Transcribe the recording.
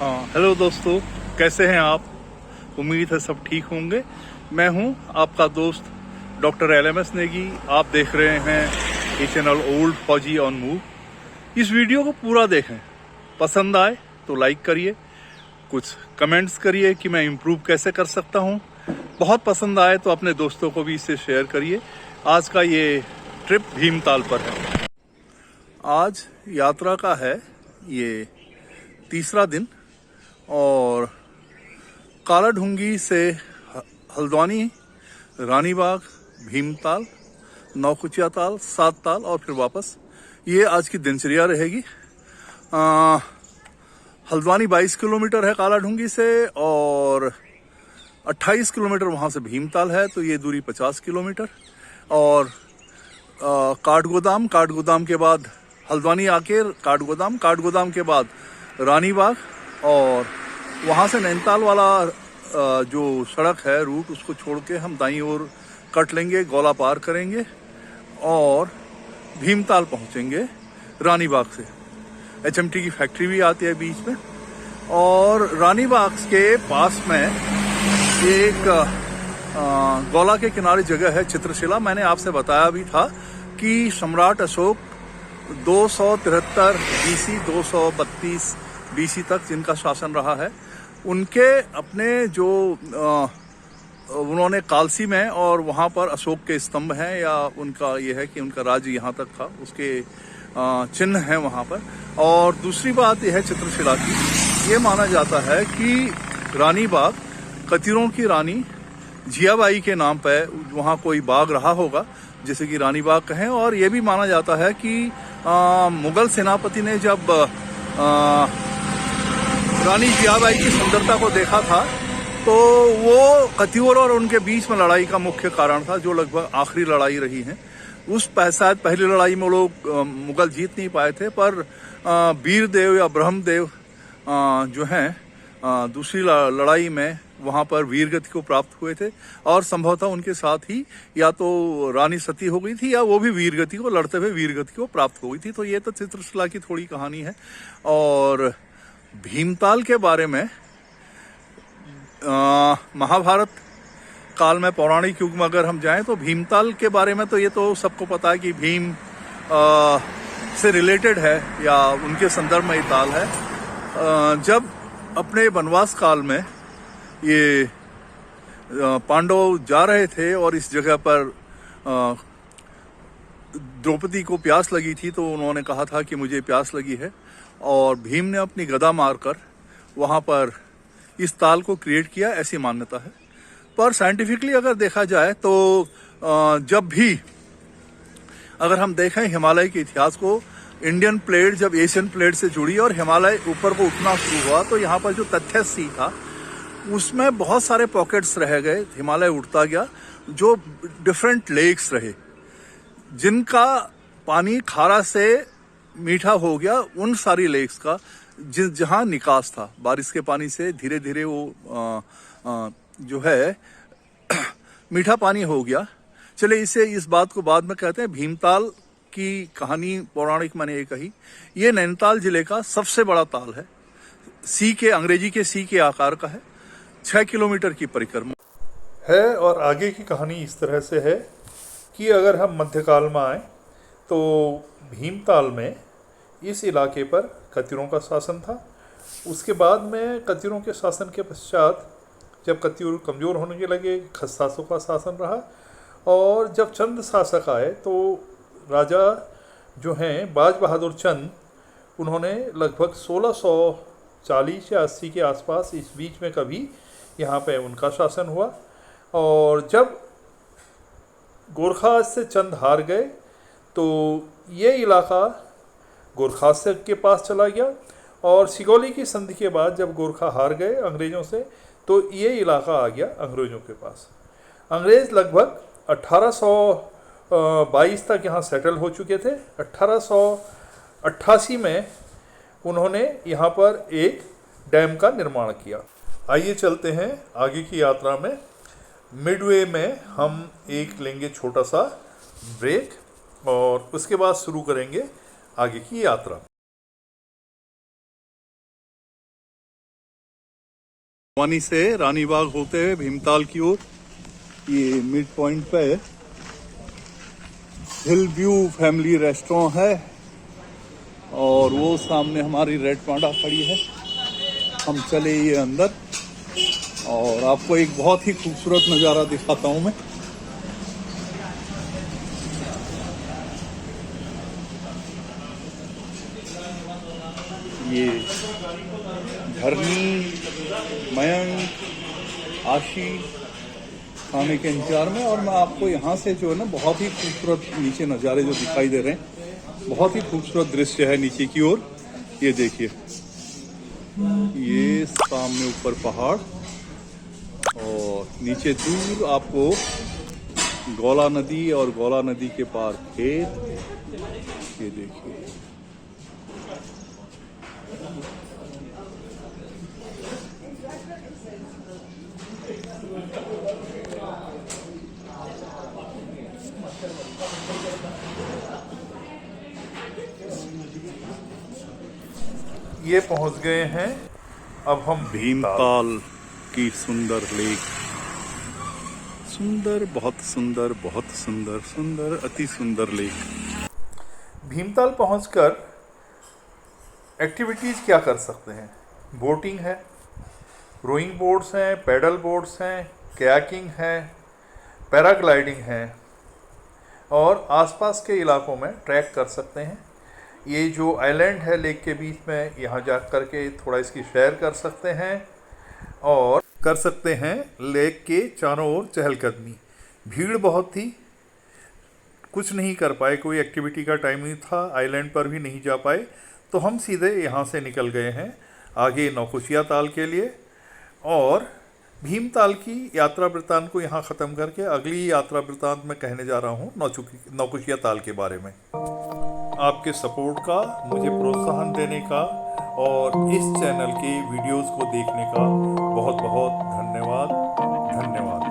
हाँ, हेलो दोस्तों, कैसे हैं आप? उम्मीद है सब ठीक होंगे। मैं हूं आपका दोस्त डॉक्टर LMS नेगी। आप देख रहे हैं ये चैनल ओल्ड फौजी ऑन मूव। इस वीडियो को पूरा देखें, पसंद आए तो लाइक करिए, कुछ कमेंट्स करिए कि मैं इम्प्रूव कैसे कर सकता हूं। बहुत पसंद आए तो अपने दोस्तों को भी इसे शेयर करिए। आज का ये ट्रिप भीमताल पर है। आज यात्रा का है ये तीसरा दिन और कालाढूंगी से हल्द्वानी, रानीबाग, भीमताल, नौकुचिया ताल, सात ताल और फिर वापस। ये आज की दिनचर्या रहेगी। हल्द्वानी 22 किलोमीटर है कालाढूंगी से और 28 किलोमीटर वहाँ से भीमताल है, तो ये दूरी 50 किलोमीटर। और काठगोदाम के बाद हल्द्वानी आके काठगोदाम के बाद रानीबाग और वहाँ से नैनीताल वाला जो सड़क है रूट, उसको छोड़ के हम दाईं ओर कट लेंगे, गौला पार करेंगे और भीमताल पहुँचेंगे रानीबाग से। HMT की फैक्ट्री भी आती है बीच में। और रानीबाग के पास में एक गौला के किनारे जगह है चित्रशिला। मैंने आपसे बताया भी था कि सम्राट अशोक 273 BC 232 BC तक जिनका शासन रहा है, उनके अपने जो उन्होंने कालसी में और वहाँ पर अशोक के स्तंभ हैं, या उनका ये है कि उनका राज्य यहाँ तक था, उसके चिन्ह हैं वहाँ पर। और दूसरी बात यह है चित्रशिला की, ये माना जाता है कि रानीबाग कतीरों की रानी जियाबाई के नाम पे वहाँ कोई बाग रहा होगा, जैसे कि रानीबाग कहें। और ये भी माना जाता है कि मुगल सेनापति ने जब रानी जियाबाई की सुंदरता को देखा था, तो वो कतियोर और उनके बीच में लड़ाई का मुख्य कारण था, जो लगभग आखिरी लड़ाई रही है। उस शायद पहली लड़ाई में लोग मुगल जीत नहीं पाए थे, पर वीरदेव या ब्रह्मदेव जो हैं दूसरी लड़ाई में वहाँ पर वीरगति को प्राप्त हुए थे। और संभवतः उनके साथ ही या तो रानी सती हो गई थी, या वो भी वीरगति को लड़ते हुए वीरगति को प्राप्त हो गई थी। तो ये तो चित्रशिला की थोड़ी कहानी है। और भीमताल के बारे में महाभारत काल में, पौराणिक युग में अगर हम जाएं तो भीमताल के बारे में तो ये तो सबको पता है कि भीम से रिलेटेड है, या उनके संदर्भ में ये ताल है। जब अपने वनवास काल में ये पांडव जा रहे थे और इस जगह पर द्रौपदी को प्यास लगी थी, तो उन्होंने कहा था कि मुझे प्यास लगी है, और भीम ने अपनी गदा मारकर वहाँ पर इस ताल को क्रिएट किया, ऐसी मान्यता है। पर साइंटिफिकली अगर देखा जाए तो जब भी अगर हम देखें हिमालय के इतिहास को, इंडियन प्लेट जब एशियन प्लेट से जुड़ी और हिमालय ऊपर को उठना शुरू हुआ, तो यहाँ पर जो तथ्य सी था उसमें बहुत सारे पॉकेट्स रह गए। हिमालय उठता गया, जो डिफरेंट लेक्स रहे जिनका पानी खारा से मीठा हो गया, उन सारी लेक्स का जहां निकास था बारिश के पानी से, धीरे धीरे वो जो है मीठा पानी हो गया। चले इस बात को बाद में कहते हैं। भीमताल की कहानी पौराणिक मैंने ये कही। ये नैनीताल जिले का सबसे बड़ा ताल है। अंग्रेजी के सी के आकार का है। 6 किलोमीटर की परिक्रमा है। और आगे की कहानी इस तरह से है कि अगर हम मध्यकाल में आए तो भीमताल में इस इलाके पर कतीरों का शासन था। उसके बाद में कतीरों के शासन के पश्चात जब कतीर कमज़ोर होने लगे, खस्सासों का शासन रहा। और जब चंद शासक आए तो राजा जो हैं बाज बहादुर चंद, उन्होंने लगभग 1640 या 80 के आसपास, इस बीच में कभी यहाँ पे उनका शासन हुआ। और जब गोरखा से चंद हार गए तो ये इलाका गोरखा से के पास चला गया। और सिगौली की संधि के बाद जब गोरखा हार गए अंग्रेज़ों से, तो ये इलाका आ गया अंग्रेज़ों के पास। अंग्रेज़ लगभग 1822 तक यहाँ सेटल हो चुके थे। 1888 में उन्होंने यहाँ पर एक डैम का निर्माण किया। आइए चलते हैं आगे की यात्रा में। मिडवे में हम एक लेंगे छोटा सा ब्रेक और उसके बाद शुरू करेंगे आगे की यात्रा। वानी से रानीबाग होते हुए भीमताल की ओर, ये मिड पॉइंट पे हिल व्यू फैमिली रेस्टोरेंट है और वो सामने हमारी रेड पांडा खड़ी है। हम चले ये अंदर और आपको एक बहुत ही खूबसूरत नज़ारा दिखाता हूँ मैं। ये धरनी, मयंक, आशी खाने के इंतजार में, और मैं आपको यहाँ से जो है ना बहुत ही खूबसूरत नीचे नज़ारे जो दिखाई दे रहे हैं, बहुत ही खूबसूरत दृश्य है नीचे की ओर। ये देखिए, ये सामने ऊपर पहाड़ और नीचे दूर आपको गौला नदी और गौला नदी के पार खेत। ये देखिए, ये पहुंच गए हैं अब हम भीमताल की सुंदर लेक। सुंदर, बहुत सुंदर, बहुत सुंदर, सुंदर, अति सुंदर लेक। भीमताल पहुंचकर एक्टिविटीज़ क्या कर सकते हैं? बोटिंग है, रोइंग बोट्स हैं, पैडल बोट्स हैं, कयाकिंग है, पैराग्लाइडिंग है और आसपास के इलाकों में ट्रैक कर सकते हैं। ये जो आइलैंड है लेक के बीच में, यहाँ जा कर के थोड़ा इसकी सैर कर सकते हैं और कर सकते हैं लेक के चारों ओर चहलकदमी। भीड़ बहुत थी, कुछ नहीं कर पाए, कोई एक्टिविटी का टाइम नहीं था, आइलैंड पर भी नहीं जा पाए, तो हम सीधे यहाँ से निकल गए हैं आगे नौकुचिया ताल के लिए। और भीमताल की यात्रा वृत्तांत को यहाँ ख़त्म करके अगली यात्रा वृत्तांत में कहने जा रहा हूँ नौकुचिया ताल के बारे में। आपके सपोर्ट का, मुझे प्रोत्साहन देने का और इस चैनल के वीडियोस को देखने का बहुत बहुत धन्यवाद। धन्यवाद।